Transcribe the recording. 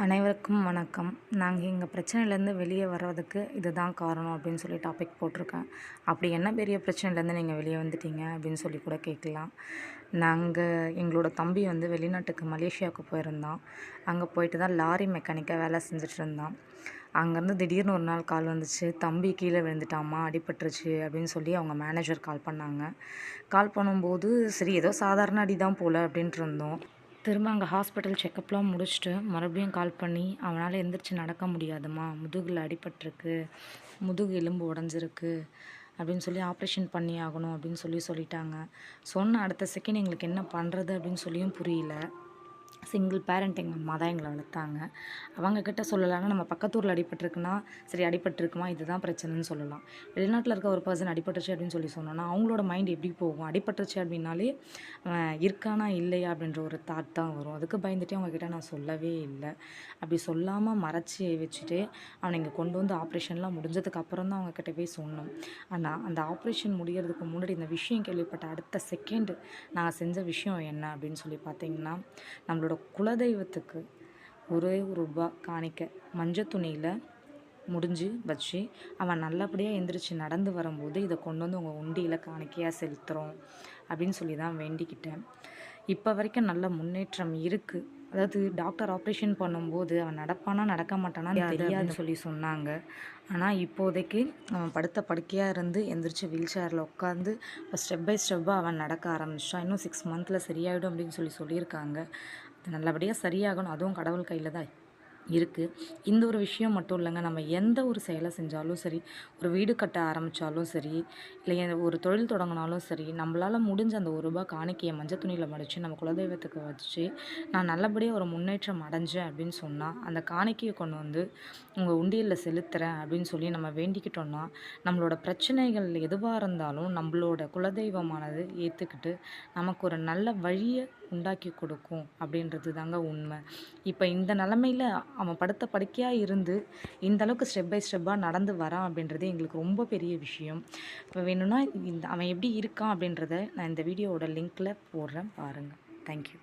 அனைவருக்கும் வணக்கம். நாங்கள் எங்கள் பிரச்சனையிலேருந்து வெளியே வர்றதுக்கு இதுதான் காரணம் அப்படின்னு சொல்லி டாபிக் போட்டிருக்கேன். அப்படி என்ன பெரிய பிரச்சனையிலேருந்து நீங்கள் வெளியே வந்துட்டீங்க அப்படின்னு சொல்லி கூட கேட்கலாம். எங்களோட தம்பி வந்து வெளிநாட்டுக்கு மலேசியாவுக்கு போயிருந்தான். அங்கே போயிட்டு தான் லாரி மெக்கானிக்காக வேலை செஞ்சுட்டு இருந்தான். அங்கேருந்து திடீர்னு ஒரு நாள் கால் வந்துச்சு, தம்பி கீழே விழுந்துட்டாம்மா, அடிபட்டுருச்சு அப்படின்னு சொல்லி அவங்க மேனேஜர் கால் பண்ணாங்க. கால் பண்ணும்போது சரி ஏதோ சாதாரண அடி தான் போல் அப்படின்ட்டு இருந்தோம். திரும்ப அங்கே ஹாஸ்பிட்டல் செக்கப்லாம் முடிச்சுட்டு மறுபடியும் கால் பண்ணி அவனால் எந்திரிச்சு நடக்க முடியாதும்மா, முதுகில் அடிபட்டிருக்கு, முதுகு எலும்பு உடஞ்சிருக்கு அப்படின்னு சொல்லி ஆப்ரேஷன் பண்ணி ஆகணும் அப்படின்னு சொல்லிட்டாங்க. சொன்ன அடுத்த செகண்ட் எங்களுக்கு என்ன பண்ணுறது அப்படின்னு சொல்லியும் புரியல. சிங்கிள் பேரண்ட் எங்கள் அம்மா தான் எங்களை வளர்த்தாங்க. அவங்கக்கிட்ட சொல்லலாம்னா நம்ம பக்கத்தூரில் அடிபட்டிருக்குன்னா சரி அடிபட்டிருக்குமா இதுதான் பிரச்சனைன்னு சொல்லலாம். வெளிநாட்டில் இருக்க ஒரு பர்சன் அடிபட்டுருச்சு அப்படின்னு சொல்லி சொன்னோன்னா அவங்களோட மைண்ட் எப்படி போகும்? அடிபட்டுருச்சு அப்படின்னாலே இருக்கானா இல்லையா அப்படின்ற ஒரு தாட் தான் வரும். அதுக்கு பயந்துட்டே அவங்கக்கிட்ட நான் சொல்லவே இல்லை. அப்படி சொல்லாமல் மறைச்சி வச்சுட்டு அவனை இங்கே கொண்டு வந்து ஆப்ரேஷன்லாம் முடிஞ்சதுக்கு அப்புறம் தான் அவங்கக்கிட்ட போய் சொன்னோம். ஆனால் அந்த ஆப்ரேஷன் முடிகிறதுக்கு முன்னாடி இந்த விஷயம் கேள்விப்பட்ட அடுத்த செகண்டு நாங்கள் செஞ்ச விஷயம் என்ன அப்படின்னு சொல்லி பார்த்தீங்கன்னா, நம்மளோட குலதெய்வத்துக்கு ஒரே ரூபா காணிக்க மஞ்சள் துணியில் முடிஞ்சு வச்சு அவன் நல்லபடியாக எந்திரிச்சு நடந்து வரும்போது இதை கொண்டு வந்து உங்கள் உண்டியில் காணிக்கையாக செலுத்துகிறோம் அப்படின்னு சொல்லி தான் வேண்டிக்கிட்டேன். இப்போ வரைக்கும் நல்ல முன்னேற்றம் இருக்குது. அதாவது டாக்டர் ஆப்ரேஷன் பண்ணும்போது அவன் நடப்பானா நடக்க மாட்டானா தெரியாதுன்னு சொல்லி சொன்னாங்க. ஆனால் இப்போதைக்கு அவன் படுத்த படுக்கையாக இருந்து எந்திரிச்சு வீல் சேரில் உட்காந்து இப்போ ஸ்டெப் பை ஸ்டெப்பாக அவன் நடக்க ஆரம்பிச்சான். இன்னும் 6 மந்த்தில் சரியாயிடும் அப்படின்னு சொல்லியிருக்காங்க. அது நல்லபடியாக சரியாகணும். அதுவும் கடவுள் கையில் தான் இருக்குது. இந்த ஒரு விஷயம் மட்டும் இல்லைங்க, நம்ம எந்த ஒரு செயலை செஞ்சாலும் சரி, ஒரு வீடு கட்ட ஆரம்பித்தாலும் சரி, இல்லை ஒரு தொழில் தொடங்கினாலும் சரி, நம்மளால் முடிஞ்ச அந்த ரூபா காணிக்கையை மஞ்சள் துணியில் மடித்து நம்ம குலதெய்வத்துக்கு வச்சு நான் நல்லபடியாக ஒரு முன்னேற்றம் அடைஞ்சேன் அப்படின்னு சொன்னால் அந்த காணிக்கையை கொண்டு வந்து உங்கள் உண்டியலில் செலுத்துகிறேன் அப்படின்னு சொல்லி நம்ம வேண்டிக்கிட்டோன்னா நம்மளோட பிரச்சனைகள் எதுவாக இருந்தாலும் நம்மளோட குலதெய்வமானது ஏற்றுக்கிட்டு நமக்கு ஒரு நல்ல வழியை உண்டாக்கி கொடுக்கும் அப்படின்றது தாங்க உண்மை. இப்போ இந்த நிலமையில் அவன் படுத்த படுக்கையாக இருந்து இந்த அளவுக்கு ஸ்டெப் பை ஸ்டெப்பாக நடந்து வரான் அப்படின்றது எங்களுக்கு ரொம்ப பெரிய விஷயம். இப்போ வேணும்னா அவன் எப்படி இருக்கான் அப்படின்றத நான் இந்த வீடியோவோட லிங்க்கில் போடுறேன் பாருங்கள். தேங்க்யூ.